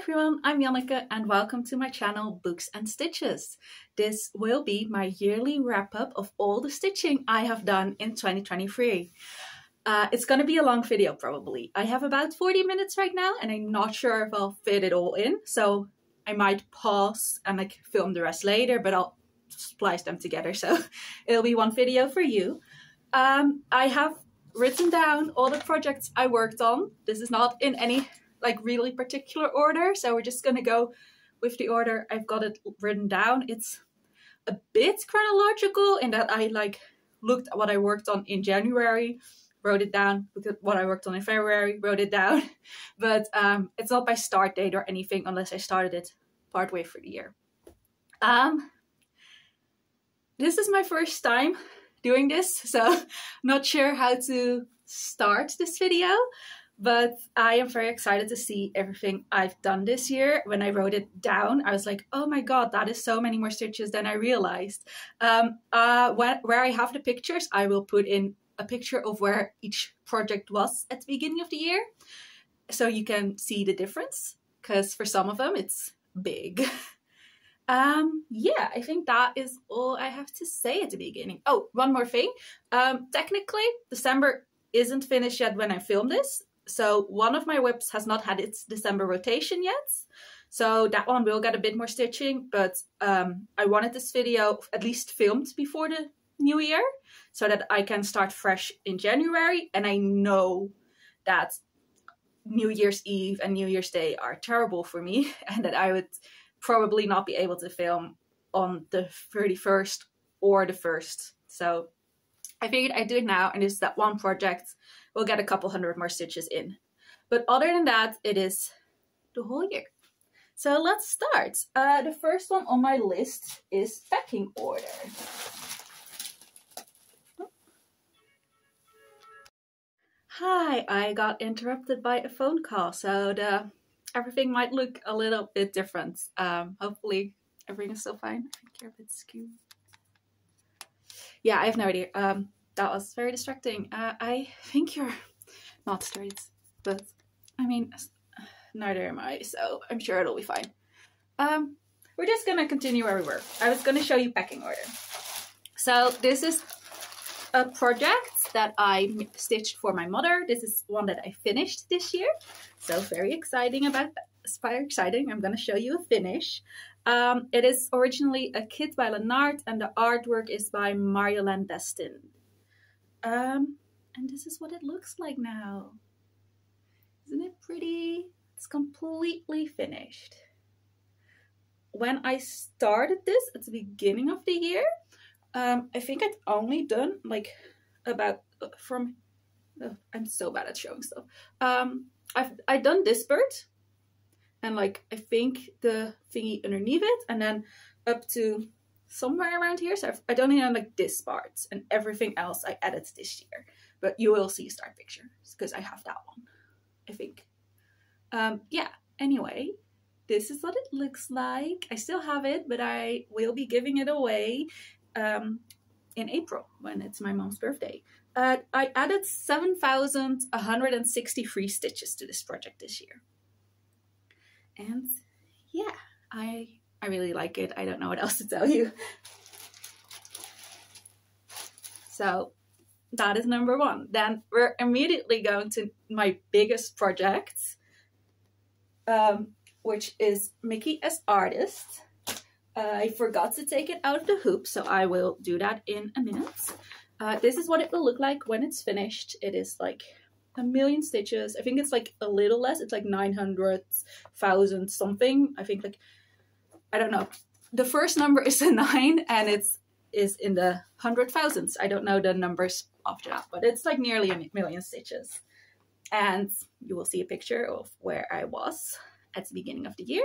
everyone, I'm Janneke and welcome to my channel Books and Stitches. This will be my yearly wrap-up of all the stitching I have done in 2023. It's going to be a long video probably. I have about 40 minutes right now and I'm not sure if I'll fit it all in, so I might pause and film the rest later, but I'll splice them together so it'll be one video for you. I have written down all the projects I worked on. This is not in any really particular order, so we're just gonna go with the order I've got it written down. It's a bit chronological in that I looked at what I worked on in January, wrote it down, looked at what I worked on in February, wrote it down, but it's not by start date or anything unless I started it partway through the year. This is my first time doing this, so not sure how to start this video. But I am very excited to see everything I've done this year. When I wrote it down, I was like, oh my god, that is so many more stitches than I realized. Where I have the pictures, I will put in a picture of where each project was at the beginning of the year. So you can see the difference, because for some of them it's big. Yeah, I think that is all I have to say at the beginning. Oh, one more thing. Technically, December isn't finished yet when I film this. So one of my whips has not had its December rotation yet. So that one will get a bit more stitching, but I wanted this video at least filmed before the new year so that I can start fresh in January. And I know that New Year's Eve and New Year's Day are terrible for me and that I would probably not be able to film on the 31st or the 1st. So I figured I'd do it now, and it's that one project. We'll get a couple hundred more stitches in. But other than that, it is the whole year. So let's start. The first one on my list is packing order. Hi, I got interrupted by a phone call, so everything might look a little bit different. Hopefully everything is still fine. I think you're a bit skewed. Yeah, I have no idea. That was very distracting. I think you're not straight, but I mean, neither am I, so I'm sure it'll be fine. We're just gonna continue where we were. I was gonna show you packing order. So this is a project that I stitched for my mother. This is one that I finished this year, so very exciting about that. It's very exciting. I'm gonna show you a finish. It is originally a kit by Lennart and the artwork is by Marjolaine Destin. And this is what it looks like now. Isn't it pretty? It's completely finished. When I started this at the beginning of the year, I think I'd only done I'm so bad at showing stuff. I've done this bird and I think the thingy underneath it, and then up to somewhere around here. So I don't even this part, and everything else I added this year. But you will see a start picture because I have that one, I think. Yeah, anyway, this is what it looks like. I still have it, but I will be giving it away in April when it's my mom's birthday. I added 7,163 stitches to this project this year. And yeah, I really like it. I don't know what else to tell you. So that is number one. Then we're immediately going to my biggest project, which is Mickey as artist. I forgot to take it out of the hoop, so I will do that in a minute. This is what it will look like when it's finished. It is a million stitches. I think it's a little less. It's 900,000 something. I think I don't know. The first number is a 9 and it's in the 100,000s. I don't know the numbers after that, but it's nearly a million stitches. And you will see a picture of where I was at the beginning of the year.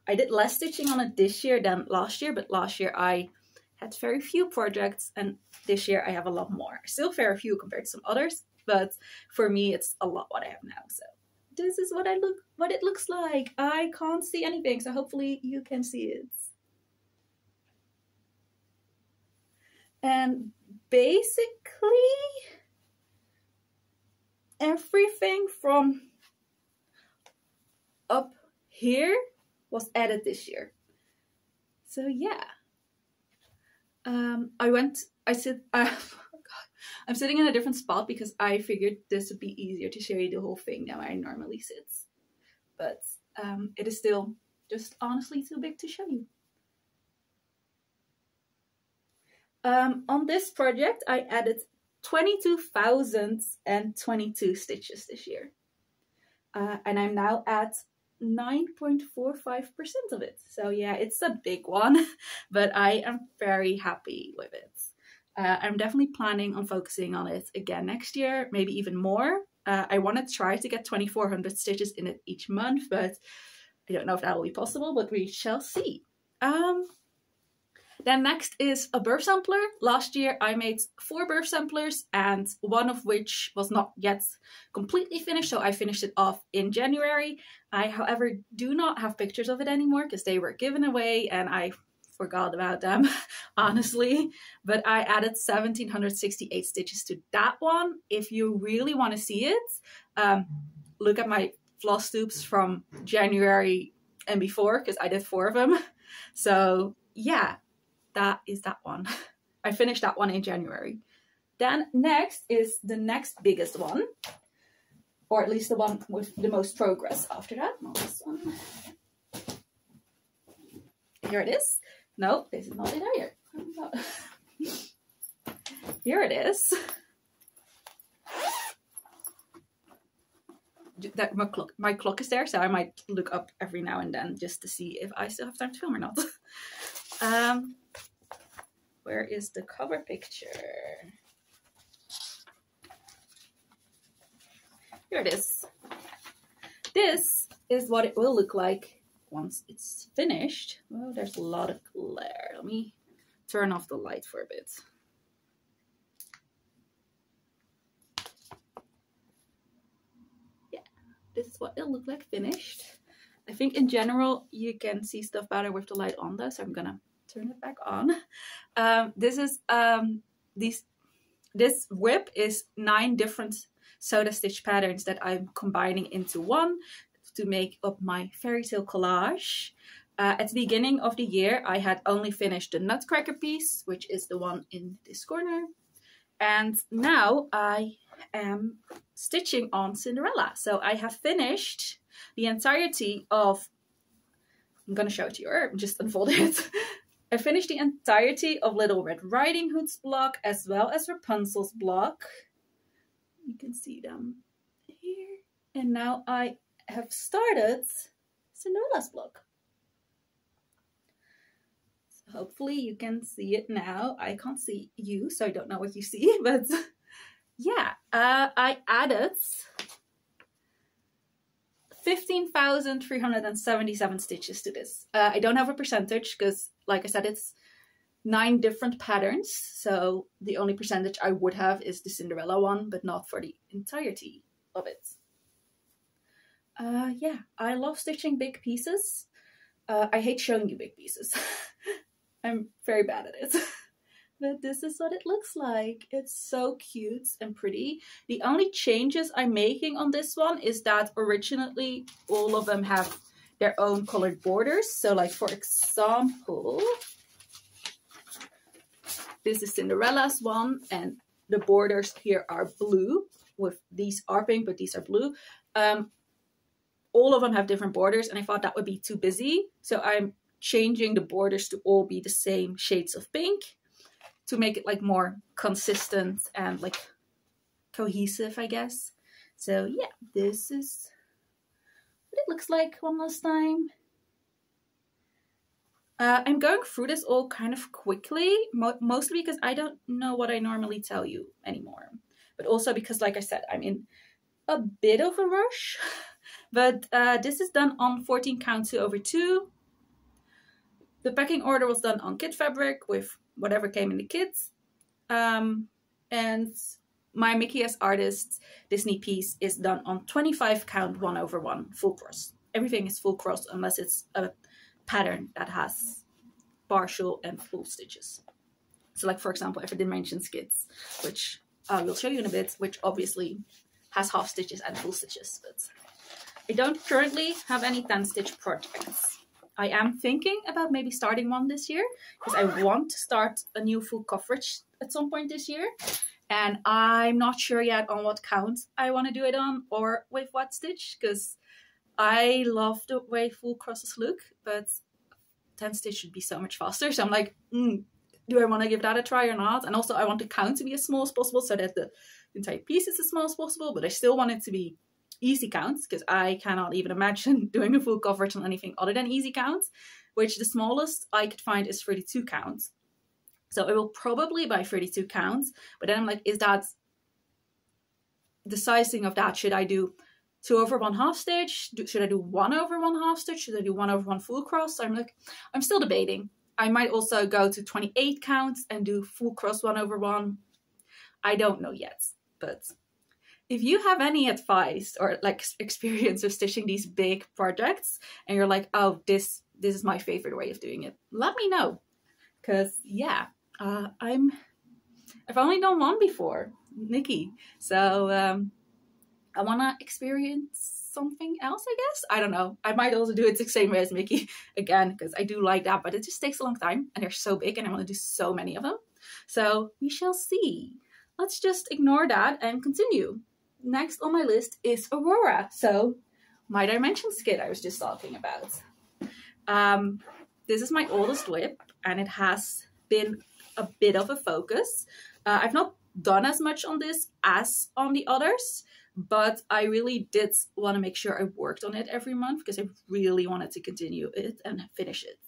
I did less stitching on it this year than last year, but last year I had very few projects and this year I have a lot more. Still very few compared to some others, but for me it's a lot what I have now. So this is what it looks like. I can't see anything, so hopefully you can see it. And basically everything from up here was added this year. So yeah. I'm sitting in a different spot because I figured this would be easier to show you the whole thing than I normally sit. But it is still just honestly too big to show you. On this project, I added 22,022 stitches this year. And I'm now at 9.45% of it. So yeah, it's a big one, but I am very happy with it. I'm definitely planning on focusing on it again next year, maybe even more. I want to try to get 2,400 stitches in it each month, but I don't know if that will be possible, but we shall see. Then next is a burr sampler. Last year I made 4 burr samplers, and one of which was not yet completely finished, so I finished it off in January. I, however, do not have pictures of it anymore because they were given away and I forgot about them, honestly. But I added 1,768 stitches to that one. If you really want to see it, look at my Flosstubes from January and before, because I did 4 of them. So yeah, that is that one. I finished that one in January. Then next is the next biggest one, or at least the one with the most progress after that. Not this one. Here it is. No, this is not it either. Here it is. That my clock is there, so I might look up every now and then just to see if I still have time to film or not. Where is the cover picture? Here it is. This is what it will look like once it's finished. Oh, there's a lot of glare. Let me turn off the light for a bit. Yeah, this is what it'll look like finished. I think in general you can see stuff better with the light on though, so I'm gonna turn it back on. This whip is 9 different soda stitch patterns that I'm combining into one to make up my fairy tale collage. At the beginning of the year, I had only finished the Nutcracker piece, which is the one in this corner. And now I am stitching on Cinderella. So I have finished the entirety of, I'm gonna show it to you, or just unfold it. I finished the entirety of Little Red Riding Hood's block, as well as Rapunzel's block. You can see them here. And now I have started Cinderella's block. So hopefully you can see it now. I can't see you, so I don't know what you see, but yeah, I added 15,377 stitches to this. I don't have a percentage because, like I said, it's 9 different patterns. So the only percentage I would have is the Cinderella one, but not for the entirety of it. Yeah, I love stitching big pieces. I hate showing you big pieces. I'm very bad at it. But this is what it looks like. It's so cute and pretty. The only changes I'm making on this one is that originally all of them have their own colored borders. So like, for example, this is Cinderella's one, and the borders here are blue. With these are pink, but these are blue. All of them have different borders, and I thought that would be too busy. So I'm changing the borders to all be the same shades of pink, to make it like more consistent and like cohesive, I guess. So yeah, this is what it looks like one last time. I'm going through this all kind of quickly, mostly because I don't know what I normally tell you anymore. But also because, like I said, I'm in a bit of a rush. But this is done on 14 count 2/2. The packing order was done on kit fabric with whatever came in the kits. And my Mickey as Artist Disney piece is done on 25 count 1/1 full cross. Everything is full cross unless it's a pattern that has partial and full stitches. So like, for example, if I did mention skits, which I will show you in a bit, which obviously has half stitches and full stitches. But I don't currently have any 10 stitch projects. I am thinking about maybe starting one this year because I want to start a new full coverage at some point this year. And I'm not sure yet on what count I want to do it on or with what stitch, because I love the way full crosses look, but 10 stitch should be so much faster. So I'm like, do I want to give that a try or not? And also I want the count to be as small as possible so that the entire piece is as small as possible, but I still want it to be easy counts, because I cannot even imagine doing a full coverage on anything other than easy counts, which the smallest I could find is 32 counts. So I will probably buy 32 counts, but then I'm like, is that the sizing of that? Should I do 2 over 1 half stitch? Should I do 1 over 1 half stitch? Should I do 1 over 1 full cross? So I'm like, I'm still debating. I might also go to 28 counts and do full cross 1 over 1. I don't know yet, but if you have any advice or like experience of stitching these big projects and you're like, oh, this is my favorite way of doing it, let me know. Because yeah, I've only done one before, Nikki. So I want to experience something else, I guess. I don't know. I might also do it the same way as Mickey again, because I do like that, but it just takes a long time and they're so big and I want to do so many of them. So we shall see. Let's just ignore that and continue. Next on my list is Aurora. So my dimension skid I was just talking about. This is my oldest whip and it has been a bit of a focus. I've not done as much on this as on the others, but I really did want to make sure I worked on it every month because I really wanted to continue it and finish it.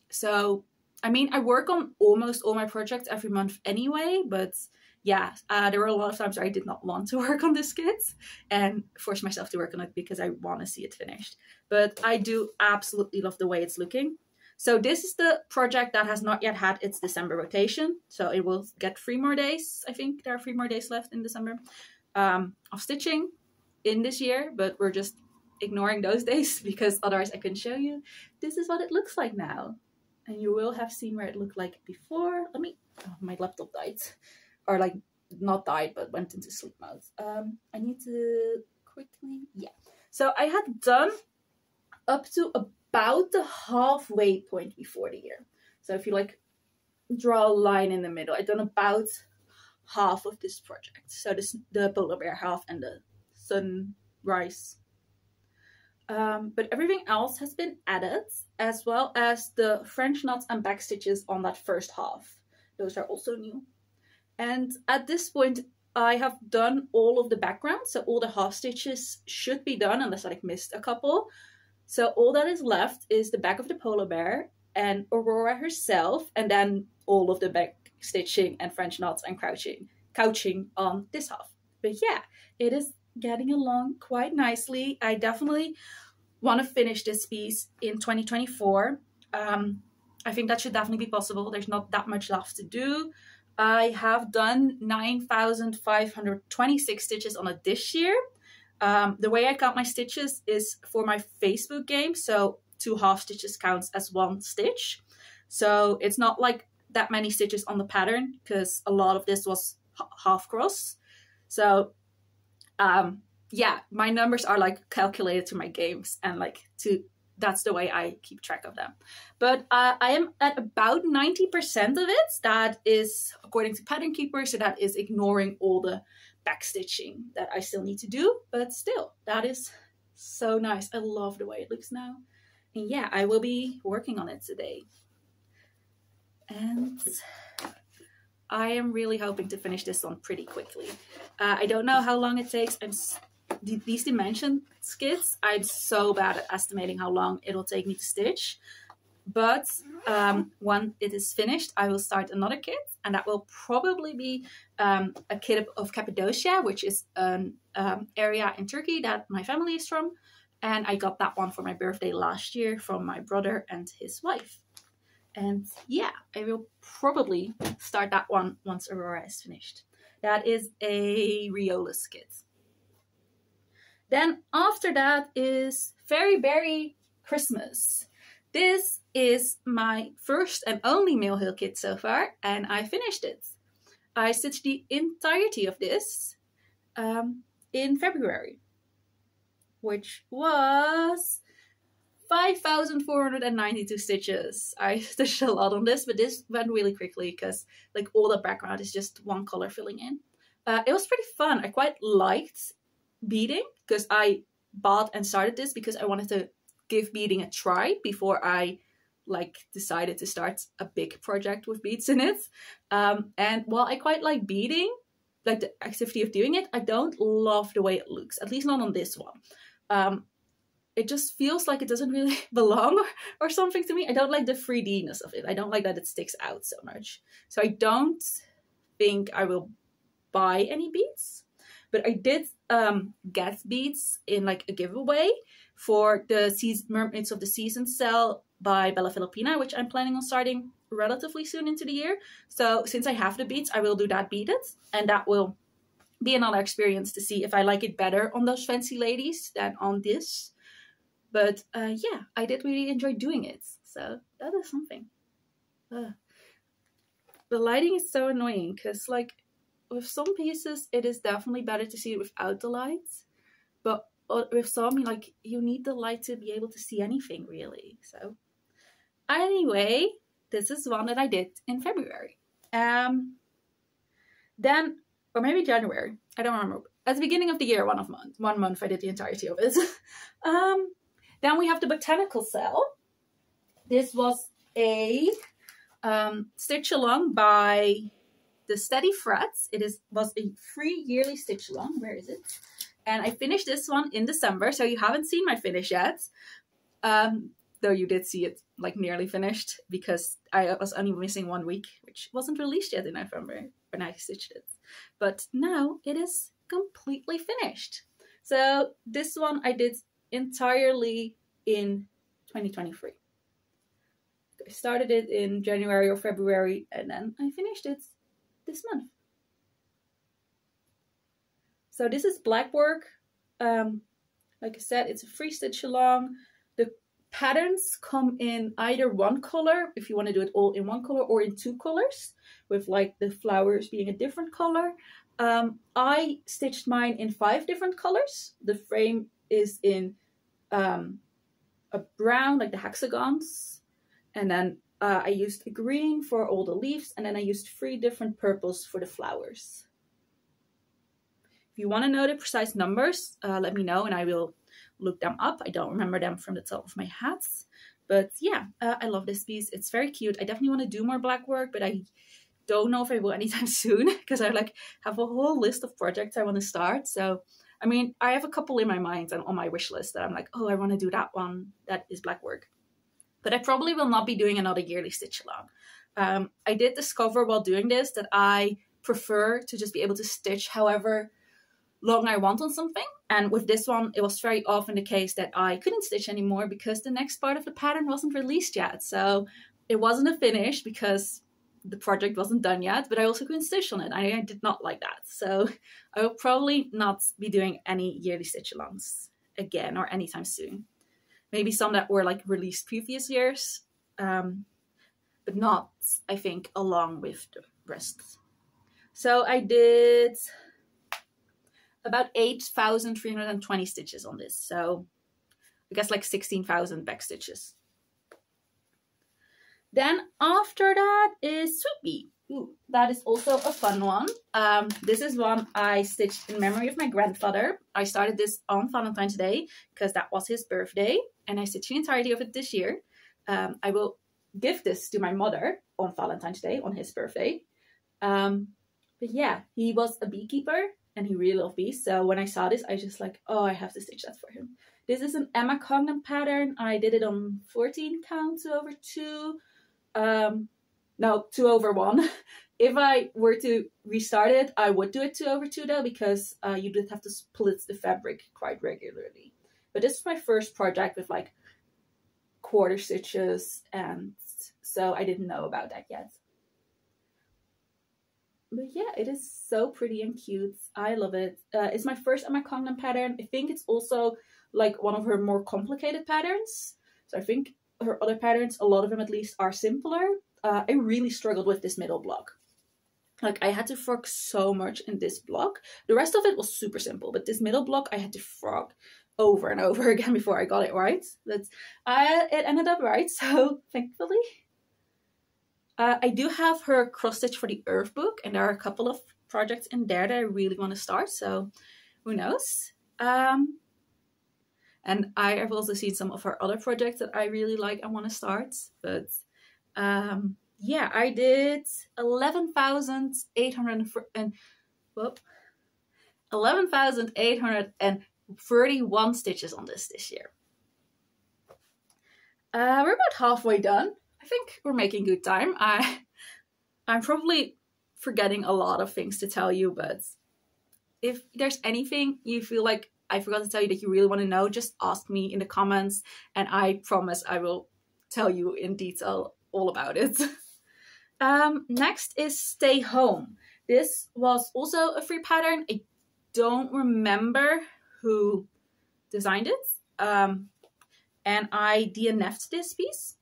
So, I mean, I work on almost all my projects every month anyway, but yeah, there were a lot of times where I did not want to work on this kit and force myself to work on it because I want to see it finished. But I do absolutely love the way it's looking. So this is the project that has not yet had its December rotation. So it will get 3 more days. I think there are 3 more days left in December of stitching in this year, but we're just ignoring those days because otherwise I can show you. This is what it looks like now. And you will have seen where it looked like before. Let me, oh, my laptop died. Or like, not died, but went into sleep mode. I need to quickly, yeah. So I had done up to about the halfway point before the year. So if you like draw a line in the middle, I've done about half of this project. So this, the polar bear half and the sunrise. But everything else has been added, as well as the French knots and back stitches on that first half. Those are also new. And at this point, I have done all of the background. So all the half stitches should be done unless I like missed a couple. So all that is left is the back of the polar bear and Aurora herself, and then all of the back stitching and French knots and couching on this half. But yeah, it is getting along quite nicely. I definitely want to finish this piece in 2024. I think that should definitely be possible. There's not that much left to do. I have done 9,526 stitches on it this year. The way I count my stitches is for my Facebook game. So 2 half stitches counts as 1 stitch. So it's not like that many stitches on the pattern because a lot of this was half cross. So yeah, my numbers are like calculated to my games and like that's the way I keep track of them. But I am at about 90% of it. That is according to Pattern Keeper. So that is ignoring all the back stitching that I still need to do. But still, that is so nice. I love the way it looks now. And yeah, I will be working on it today. And I am really hoping to finish this one pretty quickly. I don't know how long it takes. These dimension skids, I'm so bad at estimating how long it'll take me to stitch. But when it is finished, I will start another kit, and that will probably be a kit of Cappadocia, which is an area in Turkey that my family is from. And I got that one for my birthday last year from my brother and his wife. And yeah, I will probably start that one once Aurora is finished. That is a Riola's kit. Then after that is Fairy Berry Christmas. This is my first and only male heel kit so far, and I finished it. I stitched the entirety of this. in February, which was 5,492 stitches. I stitched a lot on this, but this went really quickly because like all the background is just one color filling in. It was pretty fun. I quite liked beading because I bought and started this because I wanted to give beading a try before I like decided to start a big project with beads in it. And while I quite like beading, like the activity of doing it, I don't love the way it looks, at least not on this one. It just feels like it doesn't really belong or something to me. I don't like the 3D-ness of it. I don't like that it sticks out so much. So I don't think I will buy any beads, but I did get beads in like a giveaway for the Mermaids of the Season sale by Bella Filipina, which I'm planning on starting relatively soon into the year. So since I have the beads, I will do that beaded, and that will be another experience to see if I like it better on those fancy ladies than on this. But yeah, I did really enjoy doing it, so that is something. The lighting is so annoying because like with some pieces it is definitely better to see it without the lights, but with some like you need the light to be able to see anything really. So anyway, this is one that I did in February. Then, or maybe January, I don't remember. At the beginning of the year, one month I did the entirety of it. Then we have the botanical cell. This was a stitch along by the Steady Frets. It was a free yearly stitch along. Where is it? And I finished this one in December, so you haven't seen my finish yet. Though you did see it like nearly finished because I was only missing 1 week, which wasn't released yet in November when I stitched it. But now it is completely finished. So this one I did entirely in 2023. I started it in January or February and then I finished it this month. So this is black work. Like I said, it's a free stitch along. The patterns come in either one color, if you want to do it all in one color, or in 2 colors, with like the flowers being a different color. I stitched mine in 5 different colors. The frame is in a brown, like the hexagons, and then I used a green for all the leaves, and then I used 3 different purples for the flowers. If you want to know the precise numbers, let me know and I will look them up. I don't remember them from the top of my head, but yeah, I love this piece. It's very cute. I definitely want to do more black work, but I don't know if I will anytime soon because I like have a whole list of projects I want to start. So I mean, I have a couple in my mind and on my wish list that I'm like, oh, I want to do that one that is black work. But I probably will not be doing another yearly stitch along. I did discover while doing this that I prefer to just be able to stitch however long I want on something. And with this one, it was very often the case that I couldn't stitch anymore because the next part of the pattern wasn't released yet. So it wasn't a finish because the project wasn't done yet, but I also couldn't stitch on it. I did not like that. So I will probably not be doing any yearly stitch alongs again or anytime soon. Maybe some that were like released previous years, but not, I think, along with the rest. So I did about 8,320 stitches on this. So I guess like 16,000 back stitches. Then after that is Sweet Bee. Ooh, that is also a fun one. This is one I stitched in memory of my grandfather. I started this on Valentine's Day because that was his birthday, and I stitched the entirety of it this year. I will give this to my mother on Valentine's Day, on his birthday. But yeah, he was a beekeeper and he really loved bees. So when I saw this, I was just like, oh, I have to stitch that for him. This is an Emma Congdon pattern. I did it on 14 count 2/2. No, 2/1. If I were to restart it, I would do it 2/2 though, because you did have to split the fabric quite regularly. But this is my first project with like quarter stitches, and so I didn't know about that yet. But yeah, it is so pretty and cute. I love it. It's my first Emma Congdon pattern. I think it's also like one of her more complicated patterns. So I think her other patterns, a lot of them at least, are simpler. I really struggled with this middle block. Like I had to frog so much in this block. The rest of it was super simple, but this middle block I had to frog over and over again before I got it right. But it ended up right, so thankfully. I do have her cross stitch for the Earth book, and there are a couple of projects in there that I really want to start, so who knows. And I have also seen some of her other projects that I really like and want to start, but yeah, I did 11,831 stitches on this year. We're about halfway done. I think we're making good time. I'm probably forgetting a lot of things to tell you, but if there's anything you feel like I forgot to tell you that you really want to know, just ask me in the comments, and I promise I will tell you in detail all about it. Next is Stay Home. This was also a free pattern. I don't remember who designed it. And I DNF'd this piece,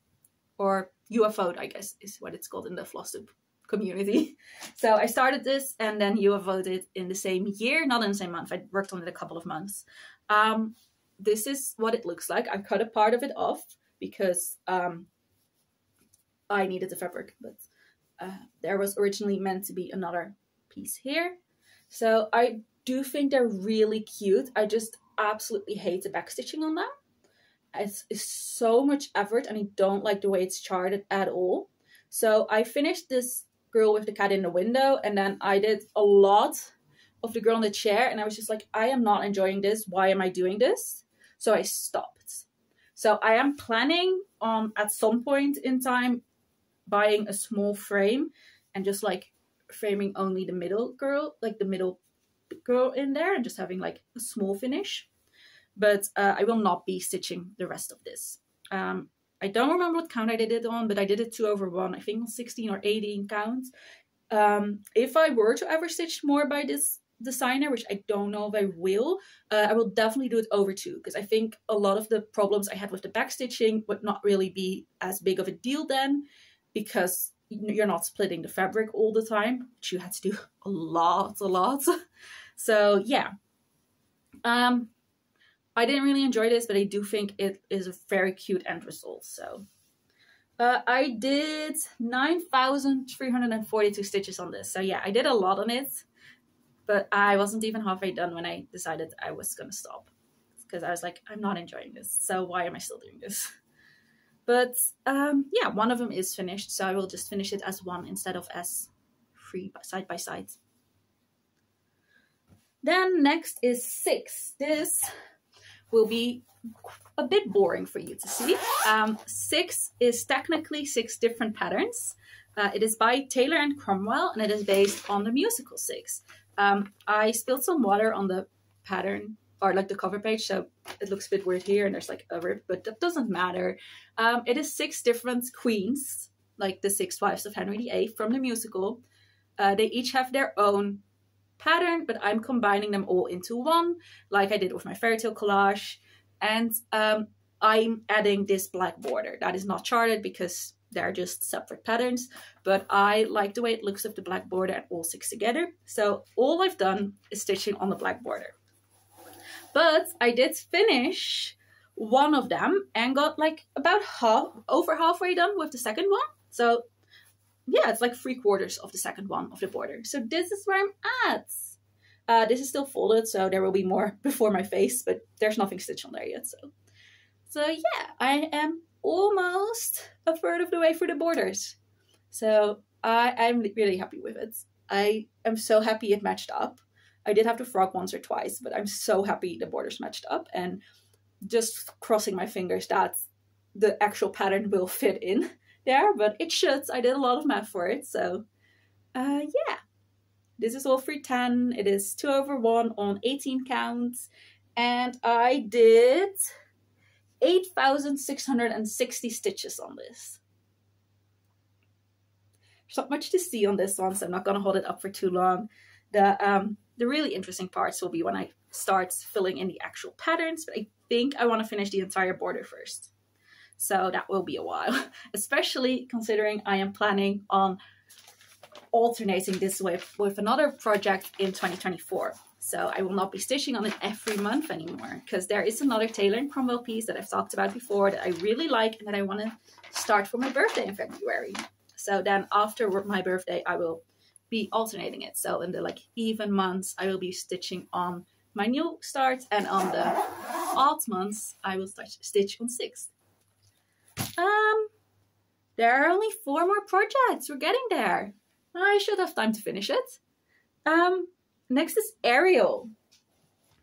or UFO'd, I guess is what it's called in the Flosstube community. So I started this and then UFO'd it in the same year, not in the same month. I worked on it a couple of months. This is what it looks like. I cut a part of it off because I needed the fabric, but there was originally meant to be another piece here. So I do think they're really cute. I just absolutely hate the backstitching on them. It's so much effort and I don't like the way it's charted at all. So I finished this girl with the cat in the window, and then I did a lot of the girl in the chair, and I was just like, I am not enjoying this. Why am I doing this? So I stopped. So I am planning on at some point in time buying a small frame and just like framing only the middle girl, like the middle girl in there, and just having like a small finish. But I will not be stitching the rest of this. I don't remember what count I did it on, but I did it 2/1, I think on 16 or 18 count. If I were to ever stitch more by this designer, which I don't know if I will definitely do it over 2, because I think a lot of the problems I had with the back stitching would not really be as big of a deal then, because you're not splitting the fabric all the time, which you had to do a lot. So yeah. I didn't really enjoy this, but I do think it is a very cute end result. So I did 9,342 stitches on this. So yeah, I did a lot on it, but I wasn't even halfway done when I decided I was going to stop, because I was like, I'm not enjoying this. So why am I still doing this? But yeah, one of them is finished. So I will just finish it as one instead of as 3 side by side. Then next is 6. This will be a bit boring for you to see. 6 is technically 6 different patterns. It is by Taylor and Cromwell, and it is based on the musical 6. I spilled some water on the pattern, or like the cover page, so it looks a bit weird here and there's like a rip, but that doesn't matter. It is 6 different queens, like the 6 wives of Henry VIII from the musical. They each have their own pattern, but I'm combining them all into one, like I did with my fairy tale collage. And I'm adding this black border that is not charted because they're just separate patterns, but I like the way it looks with the black border and all 6 together. So all I've done is stitching on the black border. But I did finish one of them and got like about over halfway done with the second one. So yeah, it's like 3/4 of the second one of the border. So this is where I'm at. This is still folded, so there will be more before my face, but there's nothing stitched on there yet. So yeah, I am almost a third of the way through the borders. So I'm really happy with it. I am so happy it matched up. I did have to frog once or twice, but I'm so happy the borders matched up, and just crossing my fingers that the actual pattern will fit in there, but it should. I did a lot of math for it, so yeah. This is all 310. It is 2/1 on 18 counts, and I did 8,660 stitches on this. There's not much to see on this one, so I'm not going to hold it up for too long. The really interesting parts will be when I start filling in the actual patterns, but I think I want to finish the entire border first. So that will be a while, especially considering I am planning on alternating this with another project in 2024. So I will not be stitching on it every month anymore, because there is another Taylor & Cromwell piece that I've talked about before that I really like and that I want to start for my birthday in February. So then after my birthday, I will be alternating it. So in the like even months, I will be stitching on my new start, and on the odd months, I will stitch on 6. There are only 4 more projects. We're getting there. I should have time to finish it. Next is Ariel.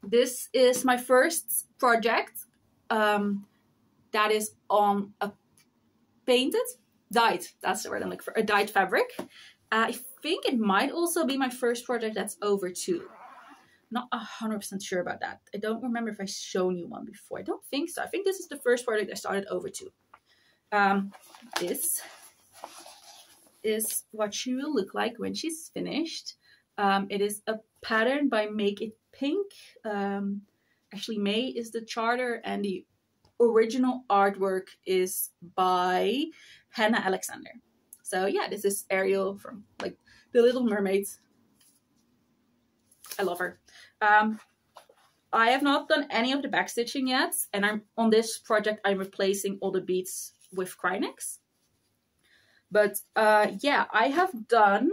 This is my first project that is on a dyed, that's the word I'm looking for, a dyed fabric. I think it might also be my first project that's over 2. Not 100% sure about that. I don't remember if I've shown you one before. I don't think so. I think this is the first project I started over 2. This is what she will look like when she's finished. It is a pattern by Make It Pink. Actually, May is the charter, and the original artwork is by Hannah Alexander. So yeah, this is Ariel from like The Little Mermaid. I love her. I have not done any of the backstitching yet, and I'm on this project. I'm replacing all the beads with Krynex. But yeah, I have done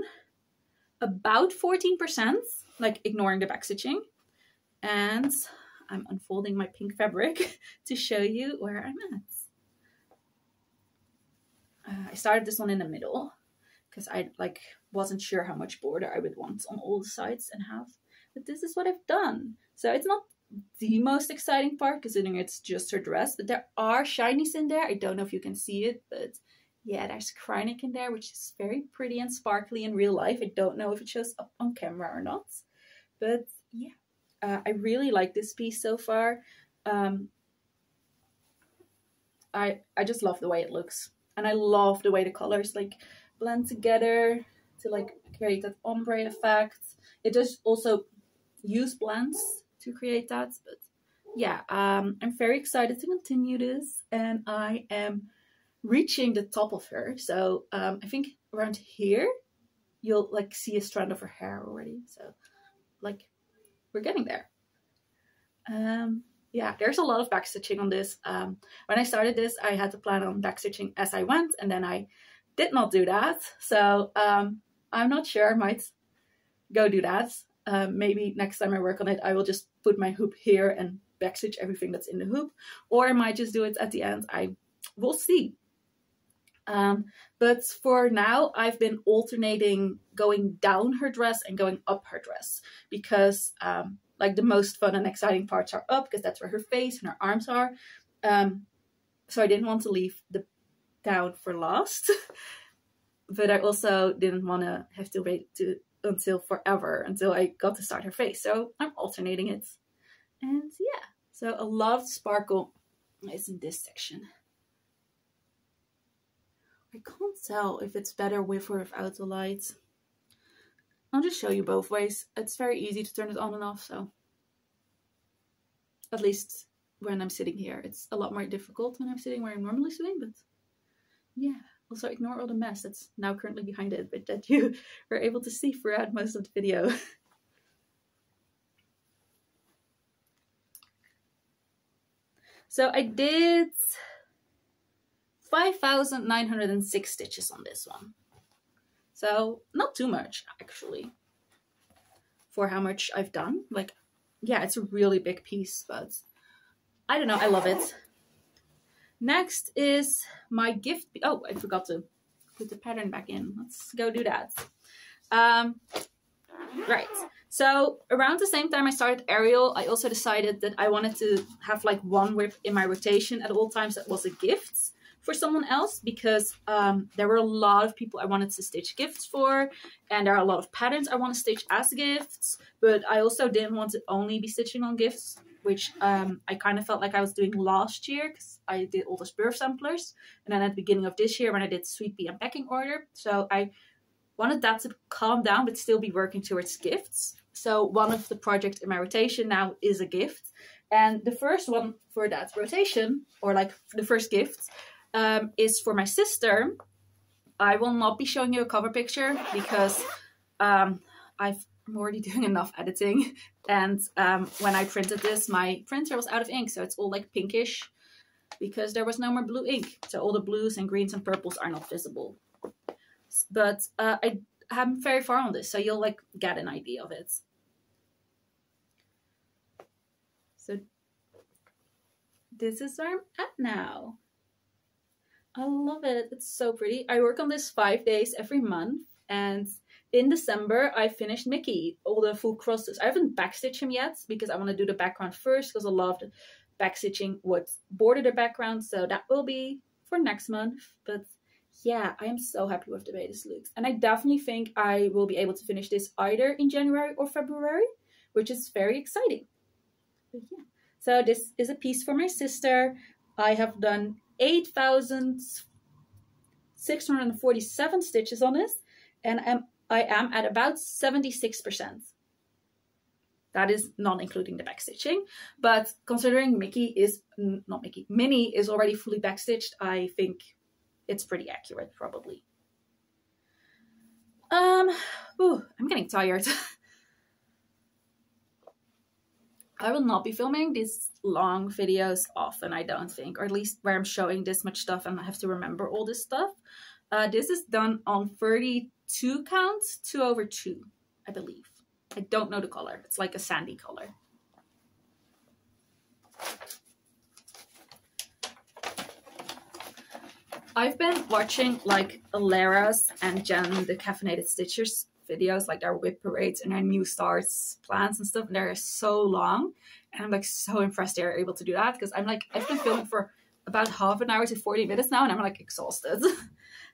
about 14%, like ignoring the backstitching. And I'm unfolding my pink fabric to show you where I'm at. I started this one in the middle because I like wasn't sure how much border I would want on all the sides and have. But this is what I've done. So it's not the most exciting part considering it's just her dress, but there are shinies in there. I don't know if you can see it, but yeah, there's Krynex in there, which is very pretty and sparkly in real life. I don't know if it shows up on camera or not, but yeah, I really like this piece so far. I just love the way it looks, and I love the way the colors like blend together to like create that ombre effect. It does also use blends to create that, but yeah, I'm very excited to continue this, and I am reaching the top of her. So I think around here you'll like see a strand of her hair already, so like we're getting there. Yeah, there's a lot of backstitching on this. When I started this, I had to plan on backstitching as I went, and then I did not do that. So I'm not sure, I might go do that. Maybe next time I work on it, I will just put my hoop here and backstitch everything that's in the hoop, or I might just do it at the end. I will see. But for now, I've been alternating going down her dress and going up her dress because like the most fun and exciting parts are up because that's where her face and her arms are. So I didn't want to leave the down for last, but I also didn't want to have to wait until forever until I got to start her face. So I'm alternating it. And yeah, so a lot of sparkle is in this section. I can't tell if it's better with or without the light. I'll just show you both ways. It's very easy to turn it on and off, so. At least when I'm sitting here. It's a lot more difficult when I'm sitting where I'm normally sitting, but yeah. Also ignore all the mess that's now currently behind it, but that you were able to see throughout most of the video. So I did 5,906 stitches on this one. So not too much actually for how much I've done. Like, yeah, it's a really big piece, but I don't know, I love it. Next is my gift. Oh, I forgot to put the pattern back in. Let's go do that. Right. So around the same time I started Ariel, I also decided that I wanted to have like one whip in my rotation at all times that was a gift for someone else, because there were a lot of people I wanted to stitch gifts for, and there are a lot of patterns I want to stitch as gifts, but I also didn't want to only be stitching on gifts, which I kind of felt like I was doing last year because I did all those birth samplers, and then at the beginning of this year when I did Sweet Pea and Packing Order. So I wanted that to calm down but still be working towards gifts. So one of the projects in my rotation now is a gift, and the first one for that rotation, or like the first gift, is for my sister. I will not be showing you a cover picture because I'm already doing enough editing. And when I printed this, my printer was out of ink. So it's all like pinkish because there was no more blue ink. So all the blues and greens and purples are not visible. But I'm very far on this, so you'll like get an idea of it. So this is where I'm at now. I love it. It's so pretty. I work on this 5 days every month, and in December I finished Mickey, all the full crosses. I haven't backstitched him yet because I want to do the background first because I loved backstitching what bordered the background, so that will be for next month. But yeah, I am so happy with the way this looks, and I definitely think I will be able to finish this either in January or February, which is very exciting. But yeah, so this is a piece for my sister. I have done 8,647 stitches on this, and I am at about 76%. That is not including the backstitching, but considering Minnie is already fully backstitched, I think it's pretty accurate, probably. I'm getting tired. I will not be filming these long videos often, I don't think, or at least where I'm showing this much stuff and I have to remember all this stuff. This is done on 32 counts, 2/2, I believe. I don't know the color. It's like a sandy color. I've been watching like Aurora and Jen, the Caffeinated Stitchers videos, like their whip parades and their new starts plans and stuff, and they're so long, and I'm like so impressed they're able to do that, because I'm like, I've been filming for about half an hour to 40 minutes now, and I'm like exhausted.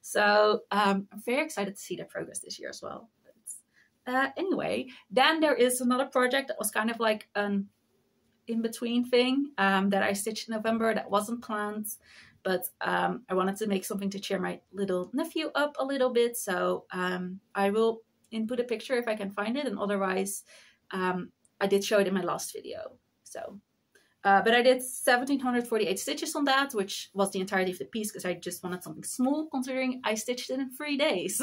So I'm very excited to see their progress this year as well. Anyway, then there is another project that was kind of like an in-between thing that I stitched in November that wasn't planned, but I wanted to make something to cheer my little nephew up a little bit, so I will input a picture if I can find it, and otherwise I did show it in my last video. So but I did 1,748 stitches on that, which was the entirety of the piece, because I just wanted something small considering I stitched it in 3 days.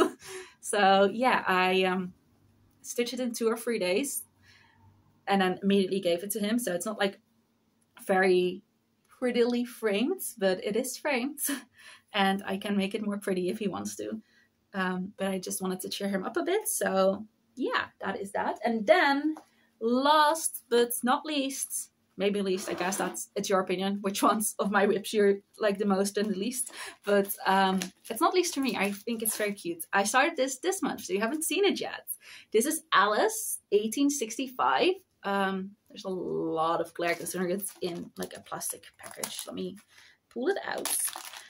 So yeah, I stitched it in 2 or 3 days and then immediately gave it to him. So it's not like very prettily framed, but it is framed and I can make it more pretty if he wants to. But I just wanted to cheer him up a bit. So yeah, that is that. And then last but not least, maybe least, I guess it's your opinion, which ones of my whips you like the most and the least. But it's not least for me. I think it's very cute. I started this month, so you haven't seen it yet. This is Alice 1865. There's a lot of glare considering it's in like a plastic package. Let me pull it out.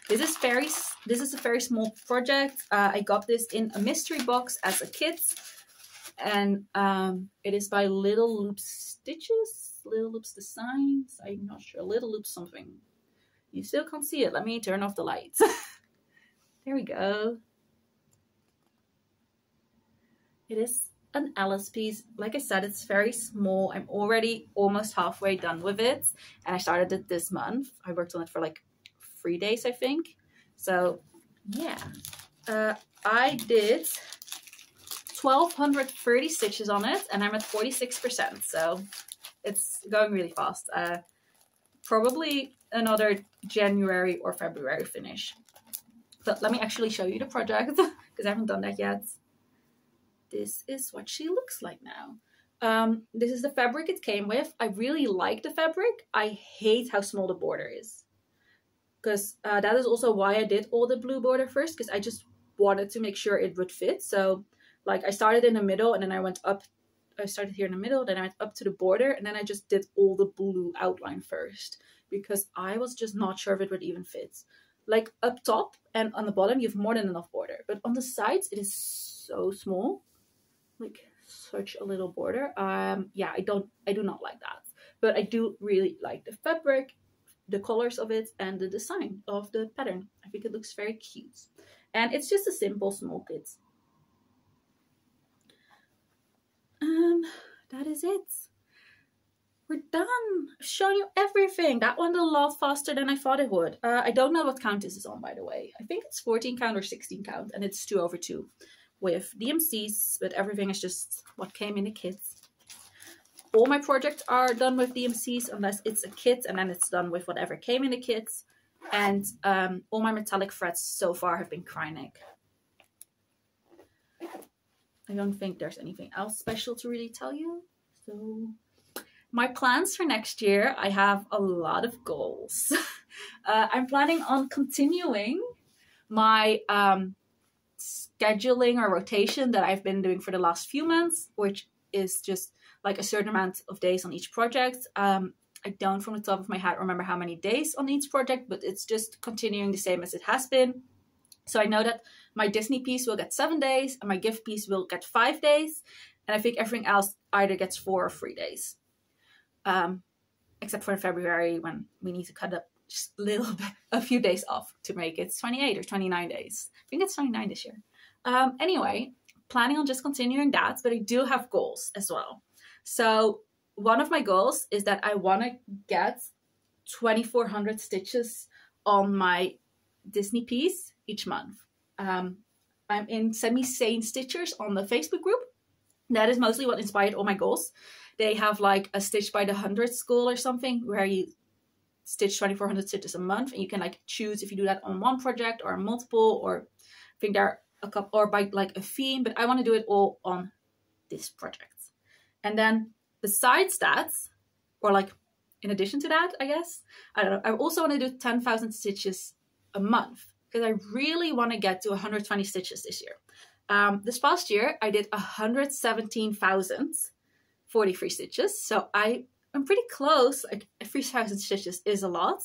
This is a very small project. I got this in a mystery box as a kit, and it is by Little Loops Stitches, Little Loops Designs. I'm not sure. Little Loops something. You still can't see it. Let me turn off the lights. There we go. It is an Alice piece. Like I said, it's very small. I'm already almost halfway done with it, and I started it this month. I worked on it for like 3 days, I think. So yeah, I did 1,230 stitches on it, and I'm at 46%. So it's going really fast. Probably another January or February finish. But let me actually show you the project because I haven't done that yet. This is what she looks like now. This is the fabric it came with. I really like the fabric. I hate how small the border is, because that is also why I did all the blue border first, because I just wanted to make sure it would fit. So like I started in the middle, and then I went up. I started here in the middle, then I went up to the border, and then I just did all the blue outline first, because I was just not sure if it would even fit. Like up top and on the bottom, you have more than enough border, but on the sides, it is so small. Like such a little border. Yeah, I do not like that, but I do really like the fabric, the colors of it, and the design of the pattern. I think it looks very cute, and it's just a simple small kit. That is it. we're done. I've shown you everything. That went a lot faster than I thought it would. I don't know what count this is on, by the way. I think it's 14 count or 16 count, and it's 2/2 with DMCs, but everything is just what came in the kits. All my projects are done with DMCs unless it's a kit, and then it's done with whatever came in the kits. And all my metallic threads so far have been Krynic. I don't think there's anything else special to really tell you. So my plans for next year, I have a lot of goals. I'm planning on continuing my scheduling or rotation that I've been doing for the last few months, which is just like a certain amount of days on each project. I don't from the top of my head remember how many days on each project, but it's just continuing the same as it has been. So I know that my Disney piece will get 7 days and my gift piece will get 5 days. And I think everything else either gets 4 or 3 days. Except for in February when we need to cut up just a few days off to make it 28 or 29 days. I think it's 29 this year. Anyway, planning on just continuing that, but I do have goals as well. So one of my goals is that I want to get 2,400 stitches on my Disney piece each month. I'm in Semi-Sane Stitchers on the Facebook group. That is mostly what inspired all my goals. They have like a Stitch by the 100 school or something where you stitch 2,400 stitches a month, and you can like choose if you do that on one project or multiple, or I think there are a couple, or by like a theme, but I want to do it all on this project. And then besides that, or like in addition to that, I guess, I don't know, I also want to do 10,000 stitches a month because I really want to get to 120 stitches this year. This past year, I did 117,043 stitches. So I'm pretty close. Like 3,000 stitches is a lot,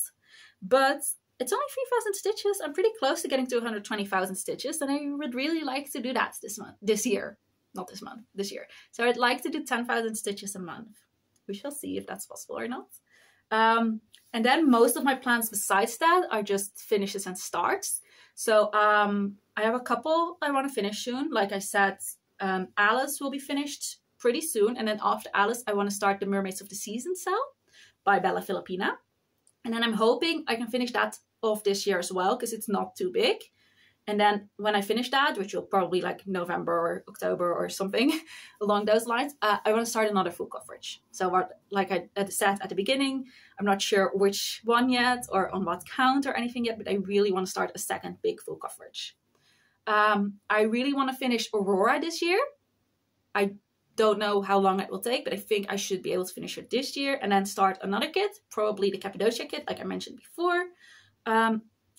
but it's only 3,000 stitches. I'm pretty close to getting to 120,000 stitches. And I would really like to do that this year. Not this month, this year. So I'd like to do 10,000 stitches a month. We shall see if that's possible or not. And then most of my plans besides that are just finishes and starts. So I have a couple I want to finish soon. Like I said, Alice will be finished pretty soon. And then after Alice, I want to start the Mermaids of the Season cell by Bella Filipina. And then I'm hoping I can finish that off this year as well, because it's not too big. And then when I finish that, which will probably like November or October or something along those lines, I want to start another full coverage. So what, like I said at the beginning, I'm not sure which one yet or on what count or anything yet, but I really want to start a second big full coverage. I really want to finish Aurora this year. I don't know how long it will take, but I think I should be able to finish it this year and then start another kit, probably the Cappadocia kit, like I mentioned before.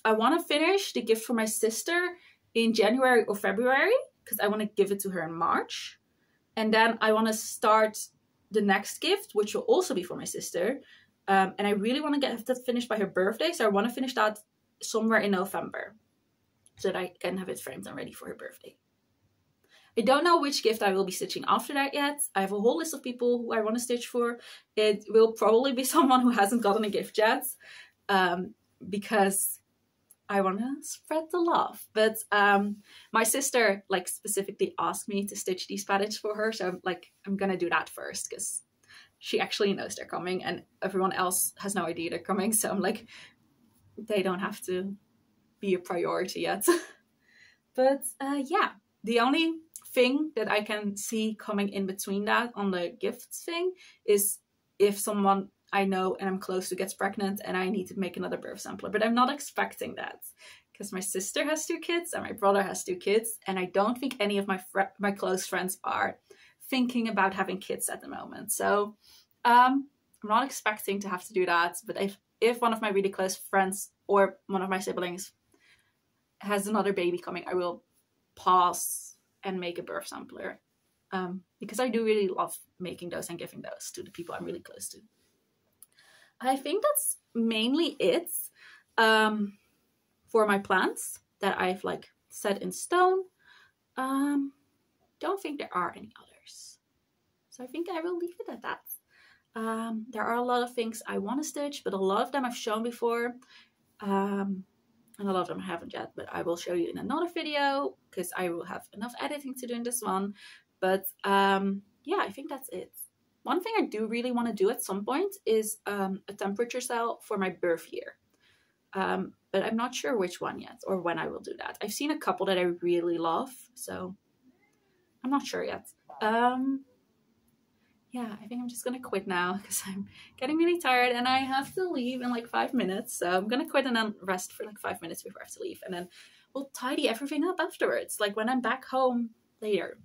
I want to finish the gift for my sister in January or February because I want to give it to her in March. And then I want to start the next gift, which will also be for my sister. And I really want to get that finished by her birthday. So I want to finish that somewhere in November so that I can have it framed and ready for her birthday. I don't know which gift I will be stitching after that yet. I have a whole list of people who I want to stitch for. It will probably be someone who hasn't gotten a gift yet because I want to spread the love. But my sister like specifically asked me to stitch these patterns for her. So I'm going to do that first because she actually knows they're coming and everyone else has no idea they're coming. So I'm like, they don't have to be a priority yet. But yeah, the only thing that I can see coming in between that on the gifts thing is if someone I know and I'm close to gets pregnant and I need to make another birth sampler. But I'm not expecting that because my sister has 2 kids and my brother has 2 kids. And I don't think any of my close friends are thinking about having kids at the moment. So I'm not expecting to have to do that. But if one of my really close friends or one of my siblings has another baby coming, I will pause and make a birth sampler because I do really love making those and giving those to the people I'm really close to. I think that's mainly it for my plans that I've like set in stone. Don't think there are any others. So I think I will leave it at that. There are a lot of things I want to stitch, but a lot of them I've shown before. And a lot of them I haven't yet, but I will show you in another video because I will have enough editing to do in this one. But yeah, I think that's it. one thing I do really want to do at some point is a temperature cell for my birth year. But I'm not sure which one yet or when I will do that. I've seen a couple that I really love, so I'm not sure yet. Yeah, I think I'm just gonna quit now because I'm getting really tired and I have to leave in like 5 minutes. So I'm gonna quit and then rest for like 5 minutes before I have to leave, and then we'll tidy everything up afterwards, like when I'm back home later.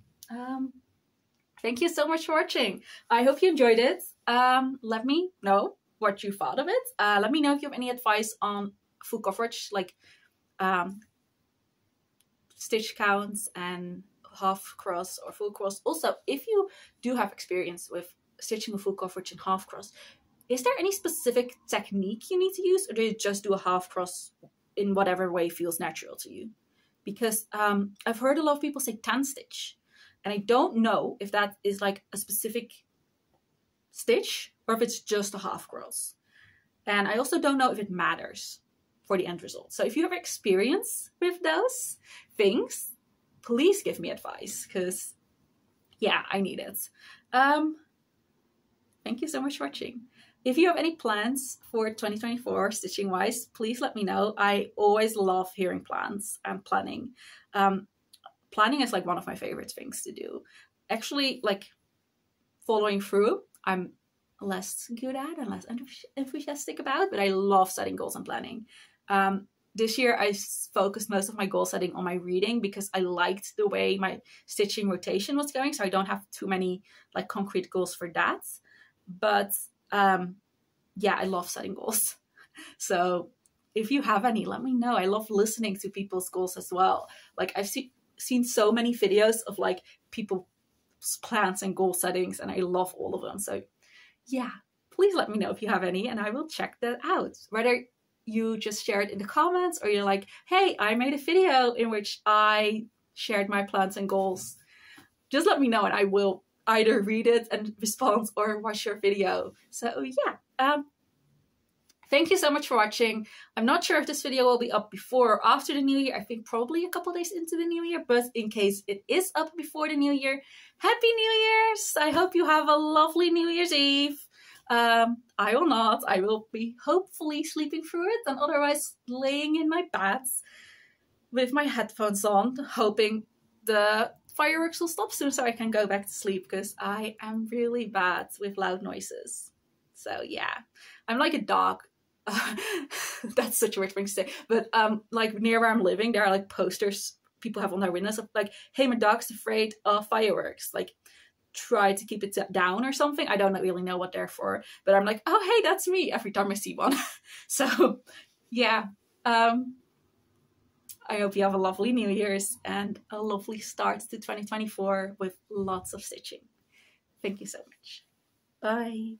Thank you so much for watching. I hope you enjoyed it. Let me know what you thought of it. Let me know if you have any advice on full coverage, like stitch counts and half cross or full cross. Also, if you do have experience with stitching a full coverage and half cross, is there any specific technique you need to use, or do you just do a half cross in whatever way feels natural to you? Because I've heard a lot of people say tan stitch, and I don't know if that is like a specific stitch or if it's just a half cross. And I also don't know if it matters for the end result. So if you have experience with those things, please give me advice, because yeah, I need it. Thank you so much for watching. If you have any plans for 2024 stitching wise, please let me know. I always love hearing plans and planning. Planning is like one of my favorite things to do. Actually, like following through, I'm less good at and less enthusiastic about, but I love setting goals and planning. This year I focused most of my goal setting on my reading because I liked the way my stitching rotation was going, so I don't have too many like concrete goals for that. But yeah, I love setting goals. So if you have any, let me know. I love listening to people's goals as well. Like I've seen so many videos of like people's plans and goal settings, and I love all of them. So yeah, please let me know if you have any and I will check that out. Whether you just share it in the comments or you're like, hey, I made a video in which I shared my plans and goals, just let me know and I will either read it and respond or watch your video. So yeah, thank you so much for watching. I'm not sure if this video will be up before or after the new year. I think probably a couple days into the new year, but in case it is up before the new year, Happy New Year's! I hope you have a lovely New Year's Eve. I will not. I will be hopefully sleeping through it, and otherwise laying in my bed with my headphones on, hoping the fireworks will stop soon so I can go back to sleep, because I am really bad with loud noises. So yeah, I'm like a dog. That's such a weird thing to say, but like near where I'm living, there are like posters people have on their windows of like, hey, my dog's afraid of fireworks, like try to keep it down or something. I don't really know what they're for, but I'm like, oh hey, that's me every time I see one. So yeah, I hope you have a lovely New Year's and a lovely start to 2024 with lots of stitching. Thank you so much. Bye.